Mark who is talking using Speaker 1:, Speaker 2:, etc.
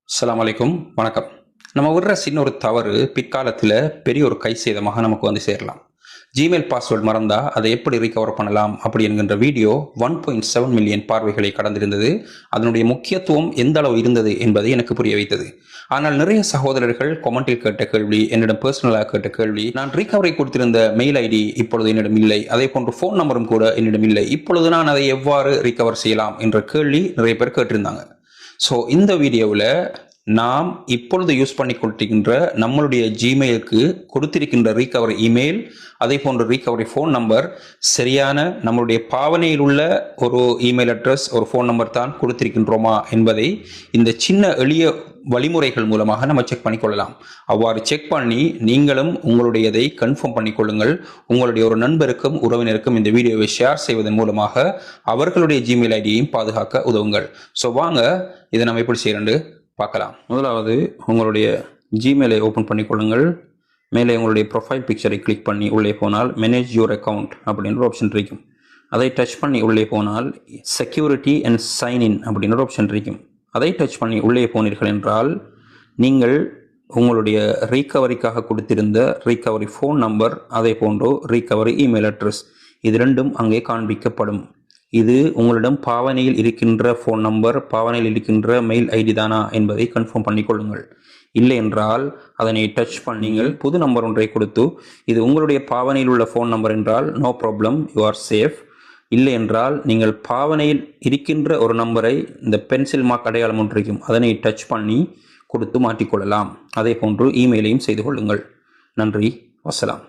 Speaker 1: அஸ்ஸலாமு அலைக்கும். வணக்கம். நம்ம விடுற சின்ன ஒரு தவறு பிற்காலத்தில் பெரிய ஒரு கை சேதமாக நமக்கு வந்து சேரலாம். ஜிமெயில் பாஸ்வேர்டு மறந்தா அதை எப்படி ரீகவர் பண்ணலாம் அப்படி என்கின்ற வீடியோ 1.7 மில்லியன் பார்வைகளை கடந்திருந்தது. அதனுடைய முக்கியத்துவம் எந்த அளவு இருந்தது என்பதை எனக்கு புரிய வைத்தது. ஆனால் நிறைய சகோதரர்கள் கொமெண்டில் கேட்ட கேள்வி, என்னிடம் பர்சனலாக கேட்ட கேள்வி, நான் ரீகவரி கொடுத்திருந்த மெயில் ஐடி இப்பொழுது என்னிடம் இல்லை, அதே போன்று ஃபோன் நம்பரும் கூட என்னிடம் இல்லை, இப்பொழுது நான் அதை எவ்வாறு ரீகவர் செய்யலாம் என்ற கேள்வி நிறைய பேர் கேட்டிருந்தாங்க. ஸோ இந்த வீடியோவில் நாம் இப்பொழுது யூஸ் பண்ணி கொடுத்திருக்கின்ற நம்மளுடைய ஜிமெயிலுக்கு கொடுத்திருக்கின்ற ரீகவரி இமெயில், அதே போன்ற ரீகவரி ஃபோன் நம்பர் சரியான நம்மளுடைய பாவனையில் உள்ள ஒரு இமெயில் அட்ரஸ், ஒரு ஃபோன் நம்பர் தான் கொடுத்திருக்கின்றோமா என்பதை இந்த சின்ன எளிய வழிமுறைகள் மூலமாக நம்ம செக் பண்ணிக்கொள்ளலாம். அவ்வாறு செக் பண்ணி நீங்களும் உங்களுடையதை கன்ஃபார்ம் பண்ணிக்கொள்ளுங்கள். உங்களுடைய ஒரு நண்பருக்கும் உறவினருக்கும் இந்த வீடியோவை ஷேர் செய்வதன் மூலமாக அவர்களுடைய ஜிமெயில் ஐடியையும் பாதுகாக்க உதவுங்கள். ஸோ வாங்க இதை நம்ம எப்படி செய்யறது பார்க்கலாம். முதலாவது உங்களுடைய ஜிமெயிலை ஓப்பன் பண்ணிக்கொள்ளுங்கள். மேலே உங்களுடைய ப்ரொஃபைல் பிக்சரை கிளிக் பண்ணி உள்ளே போனால் மேனேஜ் யுவர் அக்கௌண்ட் அப்படின்ற ஆப்ஷன் இருக்கும். அதை டச் பண்ணி உள்ளே போனால் செக்யூரிட்டி அண்ட் சைன்இன் அப்படின்ற ஆப்ஷன் இருக்கும். அதை டச் பண்ணி உள்ளே போனீர்கள் என்றால் நீங்கள் உங்களுடைய ரீகவரிக்காக கொடுத்திருந்த ரீகவரி ஃபோன் நம்பர், அதே போன்று ரீகவரி இமெயில் அட்ரஸ், இது ரெண்டும் அங்கே காண்பிக்கப்படும். இது உங்களிடம் பாவனையில் இருக்கின்ற ஃபோன் நம்பர், பாவனையில் இருக்கின்ற மெயில் ஐடி தானா என்பதை கன்ஃபார்ம் பண்ணிக்கொள்ளுங்கள். இல்லை என்றால் அதனை டச் பண்ணீங்கள் புது நம்பர் ஒன்றை கொடுத்து, இது உங்களுடைய பாவனையில் உள்ள ஃபோன் நம்பர் என்றால் no problem, you are safe. இல்லை என்றால் நீங்கள் பாவனையில் இருக்கின்ற ஒரு நம்பரை, இந்த பென்சில் மார்க் அடையாளம் ஒன்று இருக்கும், அதனை டச் பண்ணி கொடுத்து மாற்றிக்கொள்ளலாம். அதே போன்று இமெயிலையும் செய்து கொள்ளுங்கள். நன்றி, வசலாம்.